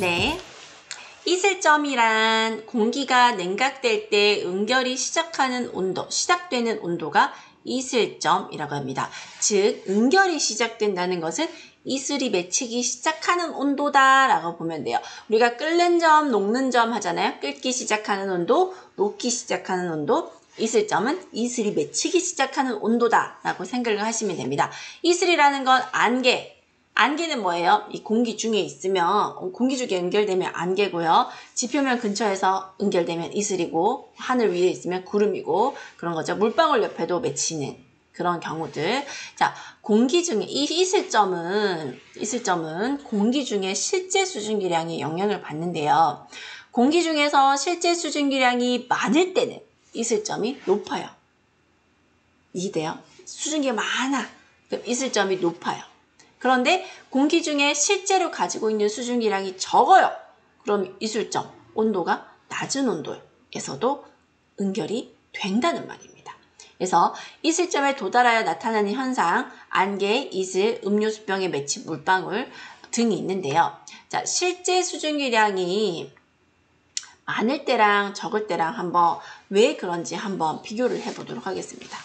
네. 이슬점이란 공기가 냉각될 때 응결이 시작되는 온도가 이슬점이라고 합니다. 즉, 응결이 시작된다는 것은 이슬이 맺히기 시작하는 온도다라고 보면 돼요. 우리가 끓는 점, 녹는 점 하잖아요. 끓기 시작하는 온도, 녹기 시작하는 온도. 이슬점은 이슬이 맺히기 시작하는 온도다라고 생각을 하시면 됩니다. 이슬이라는 건 안개는 뭐예요? 이 공기 중에 있으면, 공기 중에 연결되면 안개고요. 지표면 근처에서 연결되면 이슬이고, 하늘 위에 있으면 구름이고, 그런 거죠. 물방울 옆에도 맺히는 그런 경우들. 자, 공기 중에, 이 이슬점은 공기 중에 실제 수증기량이 영향을 받는데요. 공기 중에서 실제 수증기량이 많을 때는 이슬점이 높아요. 이해돼요? 수증기가 많아. 그럼 이슬점이 높아요. 그런데 공기 중에 실제로 가지고 있는 수증기량이 적어요. 그럼 이슬점, 온도가 낮은 온도에서도 응결이 된다는 말입니다. 그래서 이슬점에 도달하여 나타나는 현상, 안개, 이슬, 음료수병에 맺힌 물방울 등이 있는데요. 자, 실제 수증기량이 많을 때랑 적을 때랑 한번 왜 그런지 한번 비교를 해보도록 하겠습니다.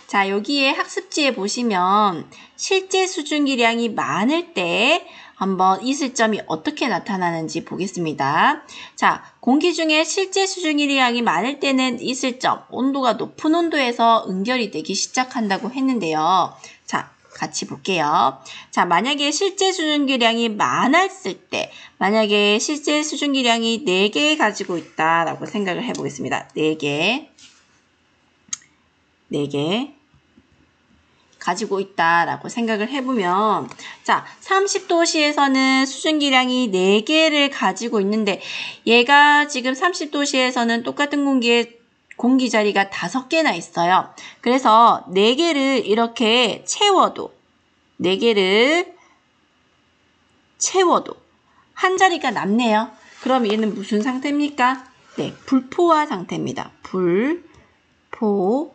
자, 여기에 학습지에 보시면 실제 수증기량이 많을 때 한번 이슬점이 어떻게 나타나는지 보겠습니다. 자, 공기 중에 실제 수증기량이 많을 때는 이슬점, 온도가 높은 온도에서 응결이 되기 시작한다고 했는데요. 자, 같이 볼게요. 자, 만약에 실제 수증기량이 많았을 때, 만약에 실제 수증기량이 4개 가지고 있다라고 생각을 해보겠습니다. 4개 가지고 있다라고 생각을 해보면, 자, 30도씨에서는 수증기량이 4개를 가지고 있는데, 얘가 지금 30도씨에서는 똑같은 공기 자리가 5개나 있어요. 그래서 4개를 이렇게 채워도, 4개를 채워도 한 자리가 남네요. 그럼 얘는 무슨 상태입니까? 네, 불포화 상태입니다. 불포화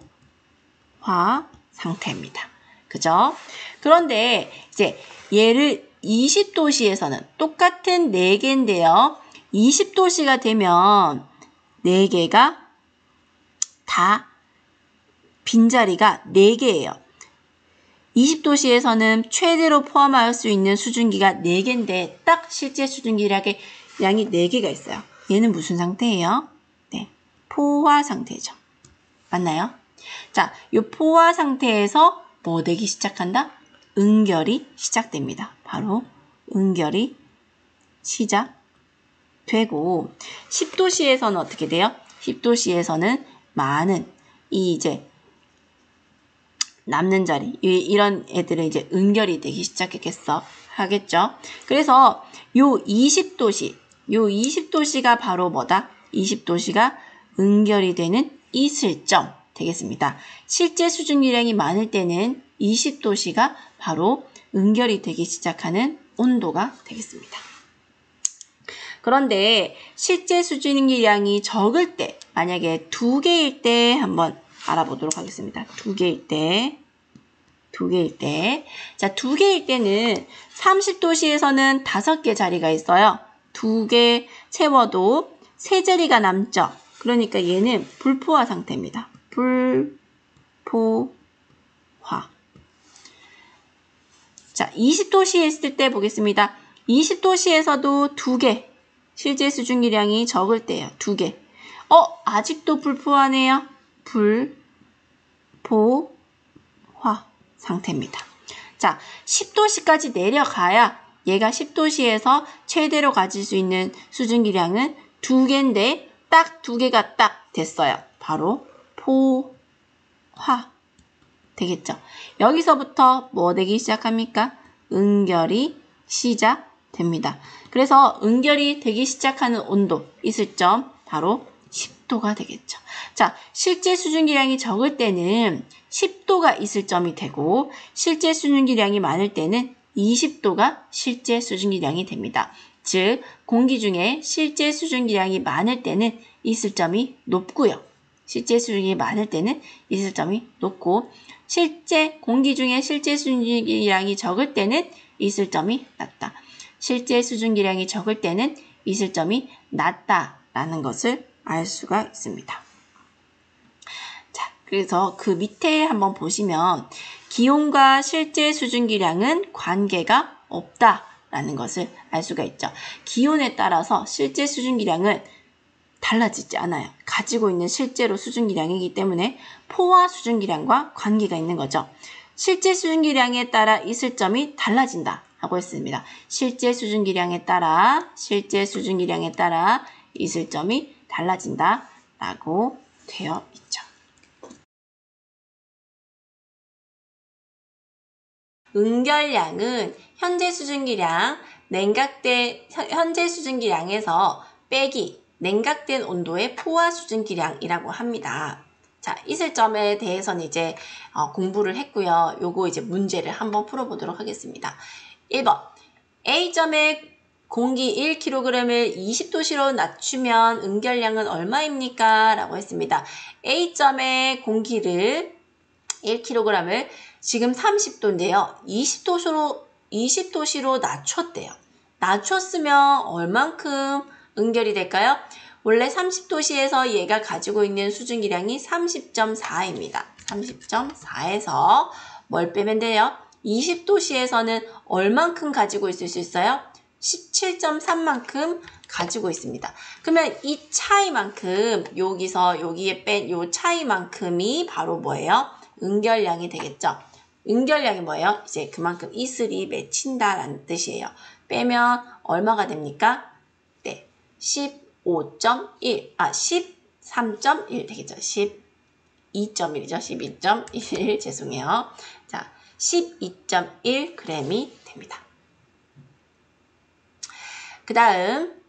상태입니다. 그죠? 그런데 이제 얘를 20도씨에서는 똑같은 4개인데요. 20도씨가 되면 4개가 다 빈자리가 4개예요. 20도씨에서는 최대로 포함할 수 있는 수증기가 4개인데 딱 실제 수증기량이 4개가 있어요. 얘는 무슨 상태예요? 네, 포화 상태죠. 맞나요? 자, 이 포화 상태에서 뭐 되기 시작한다? 응결이 시작됩니다. 바로 응결이 시작되고 10도씨에서는 어떻게 돼요? 10도씨에서는 많은 이제 남는 자리 이런 애들은 이제 응결이 되기 하겠죠. 그래서 요 20도씨가 바로 뭐다? 20도씨가 응결이 되는 이슬점 되겠습니다. 실제 수증기량이 많을 때는 20도씨가 바로 응결이 되기 시작하는 온도가 되겠습니다. 그런데 실제 수증기량이 적을 때, 만약에 2개일 때 한번 알아보도록 하겠습니다. 2개일 때. 자, 2개일 때는 30도씨에서는 5개 자리가 있어요. 2개 채워도 3자리가 남죠. 그러니까 얘는 불포화 상태입니다. 불포화. 자, 20도씨에 있을 때 보겠습니다. 20도씨에서도 2개. 실제 수증기량이 적을 때예요. 2개. 아직도 불포화네요. 불포화 상태입니다. 자, 10도씨까지 내려가야 얘가 10도씨에서 최대로 가질 수 있는 수증기량은 2개인데 딱 2개가 딱 됐어요. 바로 포화 되겠죠. 여기서부터 뭐 되기 시작합니까? 응결이 시작됩니다. 그래서 응결이 되기 시작하는 온도, 이슬점 바로 10도가 되겠죠. 자, 실제 수증기량이 적을 때는 10도가 이슬점이 되고 실제 수증기량이 많을 때는 20도가 실제 수증기량이 됩니다. 즉, 공기 중에 실제 수증기량이 많을 때는 이슬점이 높고요. 실제 수증기량이 많을 때는 이슬점이 높고 공기 중에 실제 수증기량이 적을 때는 이슬점이 낮다. 실제 수증기량이 적을 때는 이슬점이 낮다라는 것을 알 수가 있습니다. 자, 그래서 그 밑에 한번 보시면 기온과 실제 수증기량은 관계가 없다라는 것을 알 수가 있죠. 기온에 따라서 실제 수증기량은 달라지지 않아요. 가지고 있는 실제로 수증기량이기 때문에 포화 수증기량과 관계가 있는 거죠. 실제 수증기량에 따라 이슬점이 달라진다 하고 했습니다. 실제 수증기량에 따라 이슬점이 달라진다 라고 되어 있죠. 응결량은 현재 수증기량에서 빼기 냉각된 온도의 포화 수증기량이라고 합니다. 자, 이슬점에 대해서는 이제 공부를 했고요. 요거 이제 문제를 한번 풀어보도록 하겠습니다. 1번 A점의 공기 1kg을 20도씨로 낮추면 응결량은 얼마입니까? 라고 했습니다. A점의 공기를 1kg을 지금 30도인데요. 20도씨로 낮췄대요. 낮췄으면 얼만큼 응결이 될까요? 원래 30도씨에서 얘가 가지고 있는 수증기량이 30.4입니다. 30.4에서 뭘 빼면 돼요? 20도씨에서는 얼만큼 가지고 있을 수 있어요? 17.3만큼 가지고 있습니다. 그러면 이 차이만큼 여기에 뺀 요 차이만큼이 바로 뭐예요? 응결량이 되겠죠. 응결량이 뭐예요? 이제 그만큼 이슬이 맺힌다라는 뜻이에요. 빼면 얼마가 됩니까? 네, 13.1 되겠죠. 12.1이죠. 12.1 죄송해요. 자, 12.1g이 됩니다. 그 다음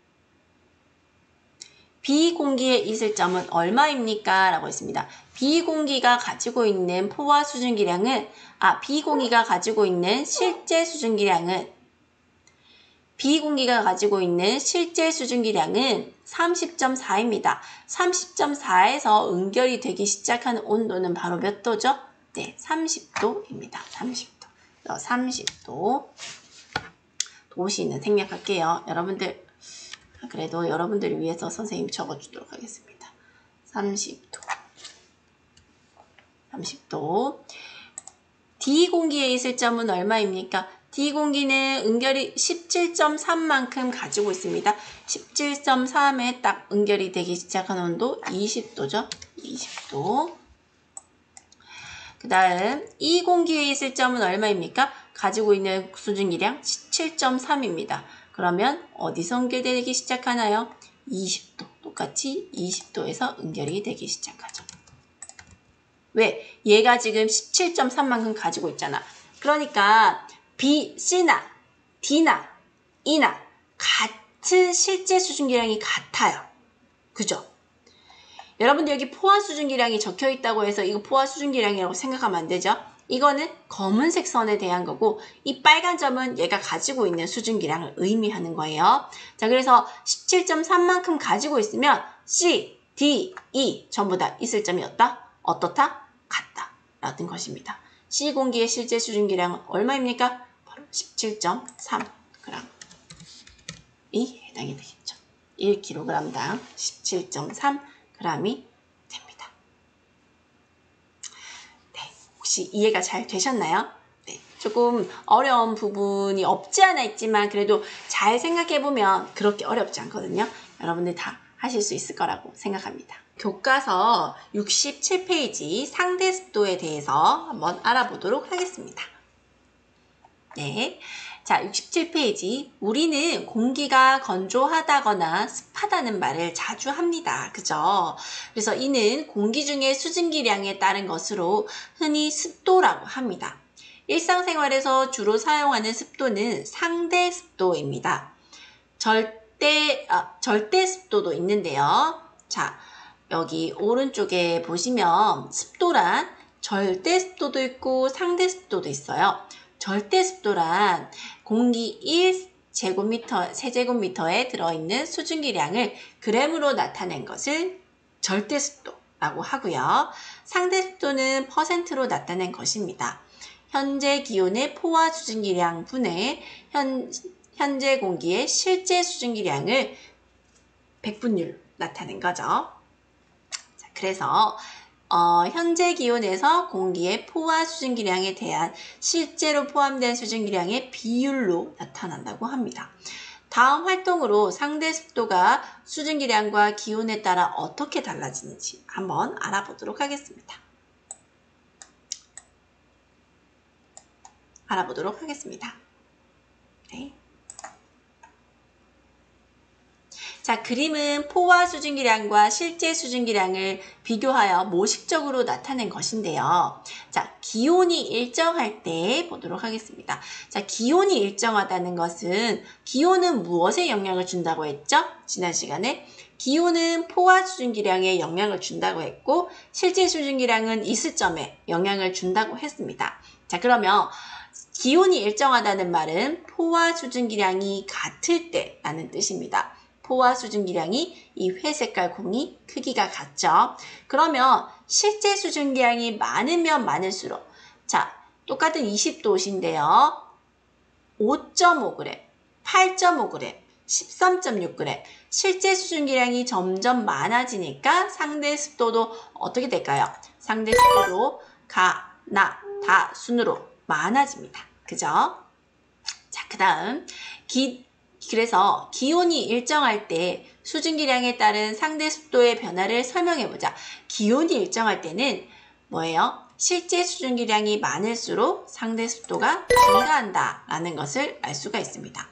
비공기의 이슬점은 얼마입니까? 라고 했습니다. 비공기가 가지고 있는 포화 수증기량은 비공기가 가지고 있는 실제 수증기량은 30.4입니다. 30.4에서 응결이 되기 시작하는 온도는 바로 몇 도죠? 네, 30도입니다. 30도. 30도. 도시는 생략할게요. 그래도 여러분들을 위해서 선생님이 적어주도록 하겠습니다. 30도. D공기의 이슬점은 얼마입니까? D공기는 응결이 17.3만큼 가지고 있습니다. 17.3에 딱 응결이 되기 시작한 온도 20도죠. 20도. 그 다음 E공기의 이슬점은 얼마입니까? 가지고 있는 수증기량 17.3입니다. 그러면 어디서 응결되기 시작하나요? 20도. 똑같이 20도에서 응결이 되기 시작하죠. 왜? 얘가 지금 17.3만큼 가지고 있잖아. 그러니까 B, C나 D나 E나 같은 실제 수증기량이 같아요. 그죠? 여러분들 여기 포화 수증기량이 적혀 있다고 해서 이거 포화 수증기량이라고 생각하면 안 되죠? 이거는 검은색 선에 대한 거고 이 빨간 점은 얘가 가지고 있는 수증기량을 의미하는 거예요. 자, 그래서 17.3만큼 가지고 있으면 C, D, E 전부 다 이슬점이 어떻다? 같다. 라는 것입니다. C공기의 실제 수증기량은 얼마입니까? 바로 17.3g이 해당이 되겠죠. 1kg당 17.3g이 됩니다. 네, 혹시 이해가 잘 되셨나요? 네, 조금 어려운 부분이 없지 않아 있지만 그래도 잘 생각해보면 그렇게 어렵지 않거든요. 여러분들 다 하실 수 있을 거라고 생각합니다. 교과서 67페이지 상대습도에 대해서 한번 알아보도록 하겠습니다. 네, 자 67페이지 우리는 공기가 건조하다거나 습하다는 말을 자주 합니다. 그죠? 그래서 이는 공기 중의 수증기량에 따른 것으로 흔히 습도라고 합니다. 일상생활에서 주로 사용하는 습도는 상대습도입니다. 절대 습도도 있는데요. 자, 여기 오른쪽에 보시면 습도란 절대 습도도 있고 상대 습도도 있어요. 절대 습도란 공기 1세제곱미터에 들어있는 수증기량을 그램으로 나타낸 것을 절대 습도라고 하고요. 상대 습도는 퍼센트로 나타낸 것입니다. 현재 기온의 포화 수증기량 분의 현재 공기의 실제 수증기량을 백분율로 나타낸 거죠. 자, 그래서 현재 기온에서 공기의 포화 수증기량에 대한 실제로 포함된 수증기량의 비율로 나타난다고 합니다. 다음 활동으로 상대 습도가 수증기량과 기온에 따라 어떻게 달라지는지 한번 알아보도록 하겠습니다. 네. 자, 그림은 포화 수증기량과 실제 수증기량을 비교하여 모식적으로 나타낸 것인데요. 자, 기온이 일정할 때 보도록 하겠습니다. 자, 기온이 일정하다는 것은 기온은 무엇에 영향을 준다고 했죠? 지난 시간에 기온은 포화 수증기량에 영향을 준다고 했고 실제 수증기량은 이슬점에 영향을 준다고 했습니다. 자, 그러면 기온이 일정하다는 말은 포화 수증기량이 같을 때라는 뜻입니다. 포화 수증기량이 이 회색깔 공이 크기가 같죠. 그러면 실제 수증기량이 많으면 많을수록 자, 똑같은 20도씨인데요. 5.5g, 8.5g, 13.6g 실제 수증기량이 점점 많아지니까 상대 습도도 어떻게 될까요? 상대 습도도 가, 나, 다 순으로 많아집니다. 그죠? 자, 그 다음 그래서 기온이 일정할 때 수증기량에 따른 상대 습도의 변화를 설명해보자. 기온이 일정할 때는 뭐예요? 실제 수증기량이 많을수록 상대 습도가 증가한다라는 것을 알 수가 있습니다.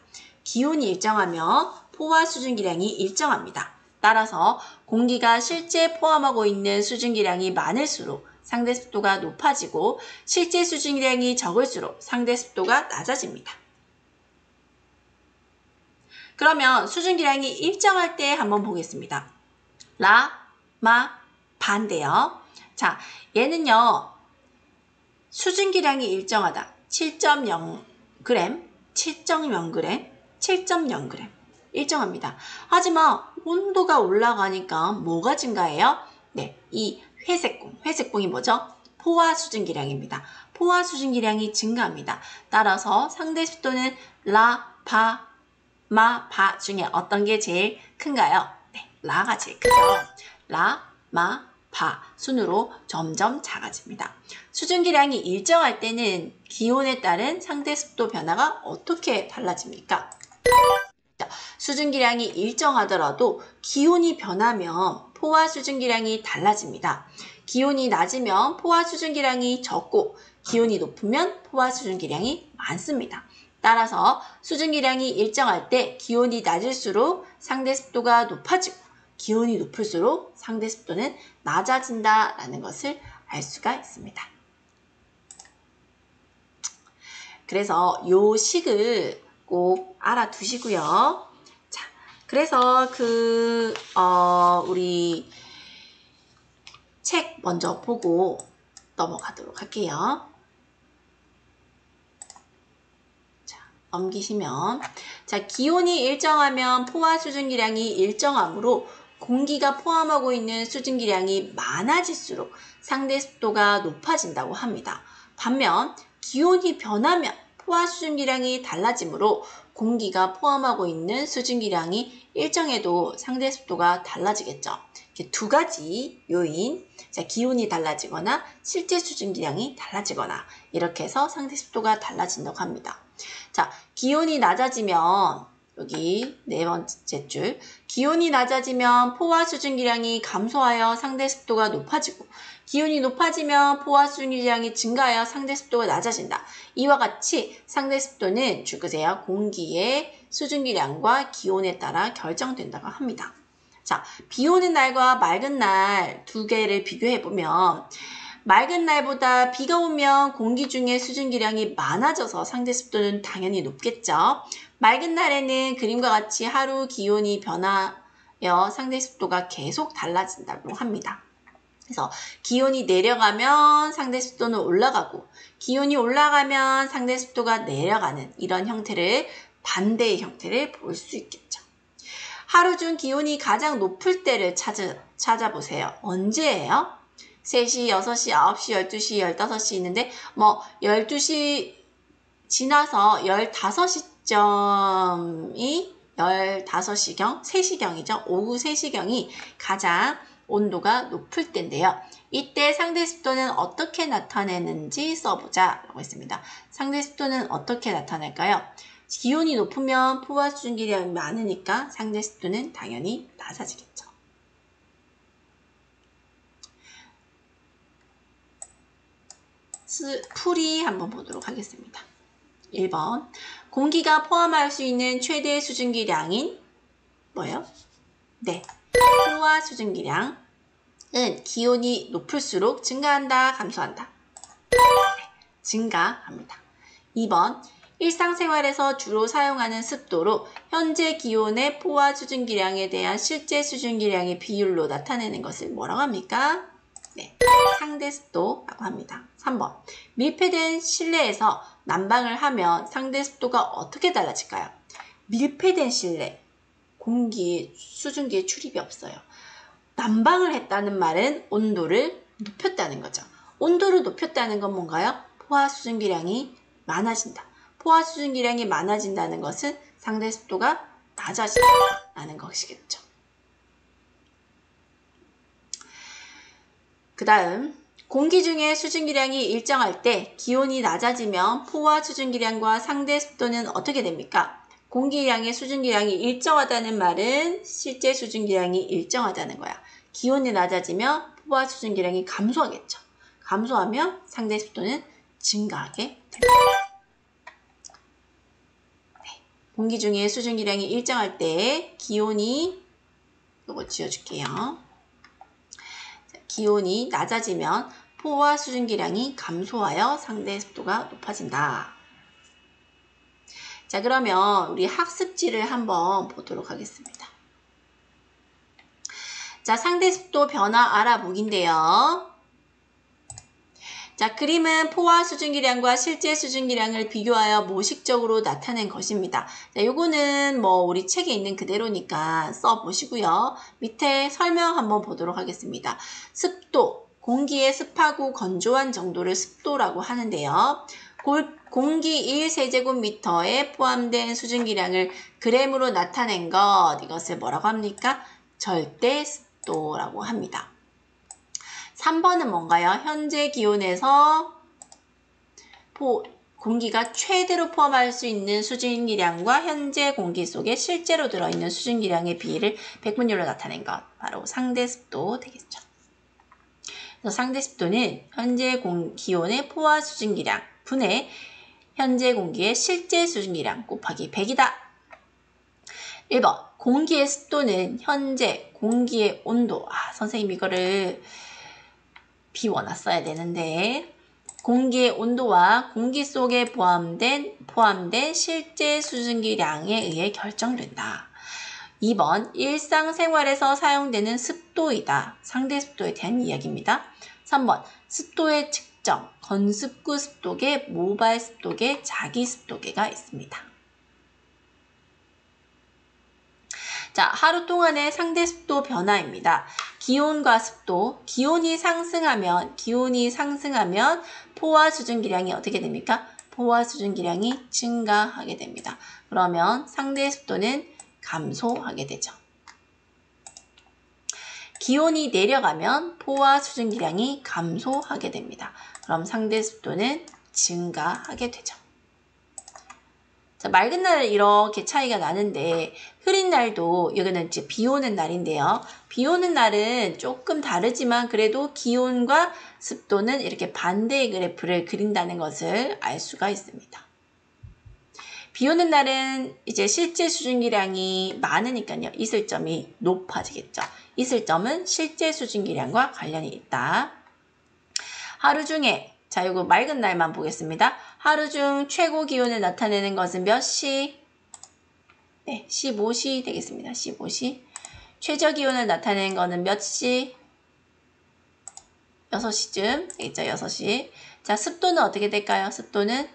기온이 일정하면 포화 수증기량이 일정합니다. 따라서 공기가 실제 포함하고 있는 수증기량이 많을수록 상대 습도가 높아지고 실제 수증기량이 적을수록 상대 습도가 낮아집니다. 그러면 수증기량이 일정할 때 한번 보겠습니다. 라, 마, 파인데요. 자, 얘는요. 수증기량이 일정하다. 7.0g, 7.0g, 7.0g 일정합니다. 하지만 온도가 올라가니까 뭐가 증가해요? 네, 이 회색공이 뭐죠? 포화 수증기량입니다. 포화 수증기량이 증가합니다. 따라서 상대 습도는 라, 파, 마, 파 중에 어떤 게 제일 큰가요? 네, 라가 제일 크죠. 라, 마, 파 순으로 점점 작아집니다. 수증기량이 일정할 때는 기온에 따른 상대 습도 변화가 어떻게 달라집니까? 자, 수증기량이 일정하더라도 기온이 변하면 포화 수증기량이 달라집니다. 기온이 낮으면 포화 수증기량이 적고 기온이 높으면 포화 수증기량이 많습니다. 따라서 수증기량이 일정할 때 기온이 낮을수록 상대 습도가 높아지고 기온이 높을수록 상대 습도는 낮아진다라는 것을 알 수가 있습니다. 그래서 요 식을 꼭 알아두시고요. 자, 그래서 우리 책 먼저 보고 넘어가도록 할게요. 넘기시면 자, 기온이 일정하면 포화 수증기량이 일정하므로 공기가 포함하고 있는 수증기량이 많아질수록 상대 습도가 높아진다고 합니다. 반면 기온이 변하면 포화 수증기량이 달라지므로 공기가 포함하고 있는 수증기량이 일정해도 상대 습도가 달라지겠죠. 이렇게 두 가지 요인, 자, 기온이 달라지거나 실제 수증기량이 달라지거나 이렇게 해서 상대 습도가 달라진다고 합니다. 자, 기온이 낮아지면 여기 네 번째 줄 기온이 낮아지면 포화 수증기량이 감소하여 상대 습도가 높아지고 기온이 높아지면 포화 수증기량이 증가하여 상대 습도가 낮아진다. 이와 같이 상대 습도는 줄 그세요. 공기의 수증기량과 기온에 따라 결정된다고 합니다. 자, 비 오는 날과 맑은 날 두 개를 비교해보면 맑은 날보다 비가 오면 공기 중에 수증기량이 많아져서 상대 습도는 당연히 높겠죠. 맑은 날에는 그림과 같이 하루 기온이 변하여 상대 습도가 계속 달라진다고 합니다. 그래서 기온이 내려가면 상대 습도는 올라가고 기온이 올라가면 상대 습도가 내려가는 이런 형태를 반대의 형태를 볼 수 있겠죠. 하루 중 기온이 가장 높을 때를 찾아보세요. 언제예요? 3시, 6시, 9시, 12시, 15시 있는데 뭐 12시 지나서 15시점이 15시경, 3시경이죠. 오후 3시경이 가장 온도가 높을 때인데요. 이때 상대 습도는 어떻게 나타내는지 써보자 라고 했습니다. 상대 습도는 어떻게 나타날까요? 기온이 높으면 포화 수증기량이 많으니까 상대 습도는 당연히 낮아지겠죠. 풀이 한번 보도록 하겠습니다. 1번. 공기가 포함할 수 있는 최대 수증기량인 뭐예요? 네. 포화 수증기량은 기온이 높을수록 증가한다, 감소한다? 네. 증가합니다. 2번. 일상생활에서 주로 사용하는 습도로 현재 기온의 포화 수증기량에 대한 실제 수증기량의 비율로 나타내는 것을 뭐라고 합니까? 네, 상대 습도라고 합니다. 3번. 밀폐된 실내에서 난방을 하면 상대 습도가 어떻게 달라질까요? 밀폐된 실내, 공기, 수증기의 출입이 없어요. 난방을 했다는 말은 온도를 높였다는 거죠. 온도를 높였다는 건 뭔가요? 포화 수증기량이 많아진다. 포화 수증기량이 많아진다는 것은 상대 습도가 낮아진다는 것이겠죠. 그 다음 공기 중에 수증기량이 일정할 때 기온이 낮아지면 포화 수증기량과 상대 습도는 어떻게 됩니까? 공기량의 수증기량이 일정하다는 말은 실제 수증기량이 일정하다는 거야. 기온이 낮아지면 포화 수증기량이 감소하겠죠. 감소하면 상대 습도는 증가하게 됩니다. 네. 공기 중에 수증기량이 일정할 때 기온이 이거 지워줄게요. 기온이 낮아지면 포화 수증기량이 감소하여 상대 습도가 높아진다. 자, 그러면 우리 학습지를 한번 보도록 하겠습니다. 자, 상대 습도 변화 알아보기인데요. 자, 그림은 포화 수증기량과 실제 수증기량을 비교하여 모식적으로 나타낸 것입니다. 자, 요거는 뭐 우리 책에 있는 그대로니까 써보시고요. 밑에 설명 한번 보도록 하겠습니다. 습도, 공기의 습하고 건조한 정도를 습도라고 하는데요. 공기 1세제곱미터에 포함된 수증기량을 그램으로 나타낸 것, 이것을 뭐라고 합니까? 절대 습도라고 합니다. 3번은 뭔가요? 현재 기온에서 공기가 최대로 포함할 수 있는 수증기량과 현재 공기 속에 실제로 들어있는 수증기량의 비율을 백분율로 나타낸 것. 바로 상대 습도 되겠죠. 그래서 상대 습도는 현재 기온의 포화 수증기량 분의 현재 공기의 실제 수증기량 곱하기 100이다. 1번. 공기의 습도는 현재 공기의 온도. 선생님 이거를 비워놨어야 되는데 공기의 온도와 공기 속에 포함된 실제 수증기량에 의해 결정된다. 2번. 일상생활에서 사용되는 습도이다. 상대 습도에 대한 이야기입니다. 3번. 습도의 측정, 건습구 습도계, 모발 습도계, 자기 습도계가 있습니다. 자, 하루 동안의 상대 습도 변화입니다. 기온과 습도, 기온이 상승하면 포화 수증기량이 어떻게 됩니까? 포화 수증기량이 증가하게 됩니다. 그러면 상대 습도는 감소하게 되죠. 기온이 내려가면 포화 수증기량이 감소하게 됩니다. 그럼 상대 습도는 증가하게 되죠. 자, 맑은 날은 이렇게 차이가 나는데 흐린 날도 여기는 이제 비 오는 날인데요. 비 오는 날은 조금 다르지만 그래도 기온과 습도는 이렇게 반대의 그래프를 그린다는 것을 알 수가 있습니다. 비 오는 날은 이제 실제 수증기량이 많으니까요. 이슬점이 높아지겠죠. 이슬점은 실제 수증기량과 관련이 있다. 하루 중에 자, 이거 맑은 날만 보겠습니다. 하루 중 최고 기온을 나타내는 것은 몇 시? 네, 15시 되겠습니다. 15시. 최저 기온을 나타내는 것은 몇 시? 6시쯤 되겠죠. 6시. 자, 습도는 어떻게 될까요? 습도는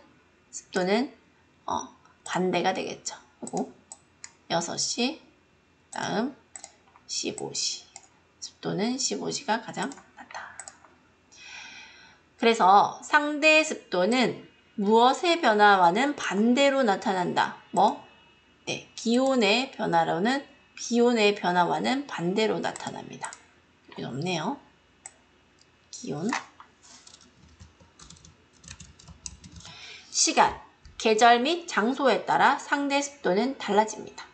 반대가 되겠죠. 그리고 6시, 다음 15시. 습도는 15시가 가장 낮다. 그래서 상대 습도는 무엇의 변화와는 반대로 나타난다. 뭐? 네, 기온의 변화와는 반대로 나타납니다. 여기 없네요. 기온. 시간, 계절 및 장소에 따라 상대 습도는 달라집니다.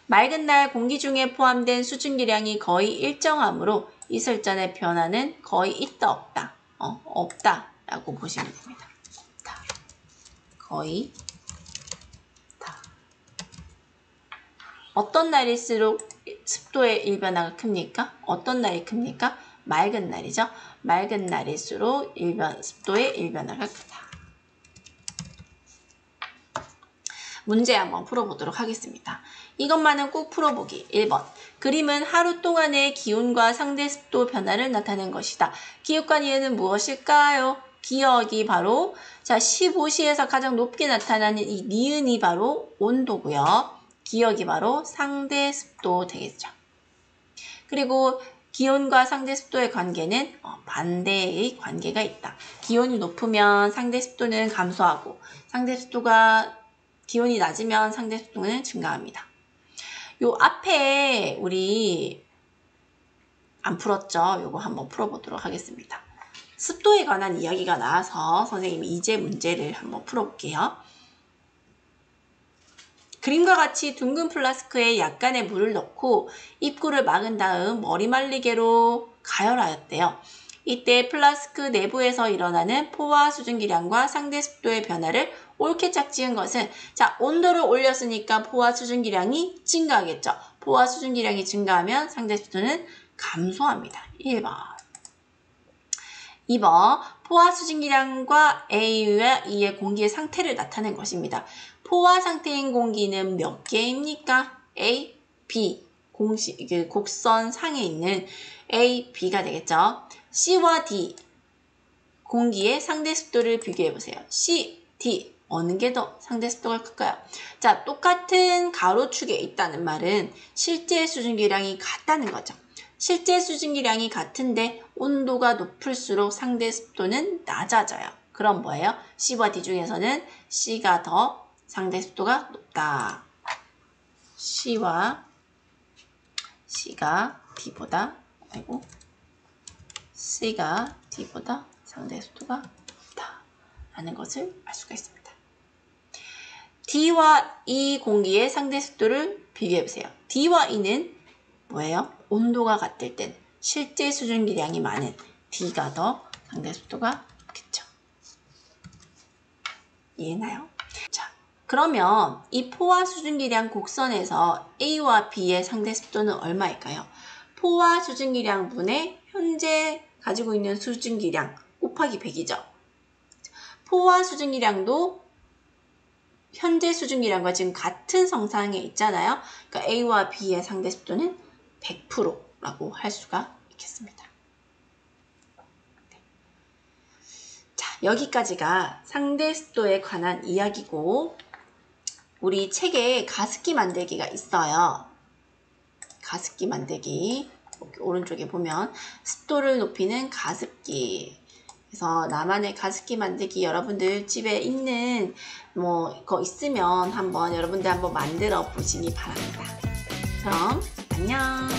맑은 날 공기 중에 포함된 수증기량이 거의 일정하므로 이슬전의 변화는 거의 있다 없다. 없다라고 보시면 됩니다. 없다. 거의 없다. 어떤 날일수록 습도의 일변화가 큽니까? 어떤 날이 큽니까? 맑은 날이죠. 맑은 날일수록 습도의 일변화가 크다. 문제 한번 풀어보도록 하겠습니다. 이것만은 꼭 풀어보기. 1번. 그림은 하루 동안의 기온과 상대 습도 변화를 나타낸 것이다. 기억과 니은은 무엇일까요? 기억이 바로 15시에서 가장 높게 나타나는 이 니은이 바로 온도고요. 기억이 바로 상대 습도 되겠죠. 그리고 기온과 상대 습도의 관계는 반대의 관계가 있다. 기온이 높으면 상대 습도는 감소하고 기온이 낮으면 상대 습도는 증가합니다. 요 앞에 우리 안 풀었죠? 요거 한번 풀어보도록 하겠습니다. 습도에 관한 이야기가 나와서 선생님이 이제 문제를 한번 풀어볼게요. 그림과 같이 둥근 플라스크에 약간의 물을 넣고 입구를 막은 다음 머리 말리개로 가열하였대요. 이때 플라스크 내부에서 일어나는 포화 수증기량과 상대 습도의 변화를 옳게 짝지은 것은 온도를 올렸으니까 포화 수증기량이 증가하겠죠. 포화 수증기량이 증가하면 상대 습도는 감소합니다. 1번. 2번. 포화 수증기량과 A와 E의 공기의 상태를 나타낸 것입니다. 포화 상태인 공기는 몇 개입니까? A, B. 곡선 상에 있는 A, B가 되겠죠. C와 D. 공기의 상대 습도를 비교해보세요. C, D. 어느 게 더 상대 습도가 클까요? 똑같은 가로축에 있다는 말은 실제 수증기량이 같다는 거죠. 실제 수증기량이 같은데 온도가 높을수록 상대 습도는 낮아져요. 그럼 뭐예요? C와 D 중에서는 C가 더 상대 습도가 높다. C가 D보다 상대 습도가 높다 라는 것을 알 수가 있습니다. D와 E 공기의 상대 습도를 비교해보세요. D와 E는 뭐예요? 온도가 같을 땐 실제 수증기량이 많은 D가 더 상대 습도가 높겠죠. 이해나요? 자, 그러면 이 포화 수증기량 곡선에서 A와 B의 상대 습도는 얼마일까요? 포화 수증기량 분의 현재 가지고 있는 수증기량 곱하기 100이죠. 포화 수증기량도 현재 수증기량과 지금 같은 성상에 있잖아요. 그러니까 A와 B의 상대 습도는 100%라고 할 수가 있겠습니다. 자, 여기까지가 상대 습도에 관한 이야기고 우리 책에 가습기 만들기가 있어요. 가습기 만들기. 여기 오른쪽에 보면 습도를 높이는 가습기. 그래서 나만의 가습기 만들기 여러분들 집에 있는 거 있으면 여러분들 한번 만들어 보시기 바랍니다. 그럼 안녕.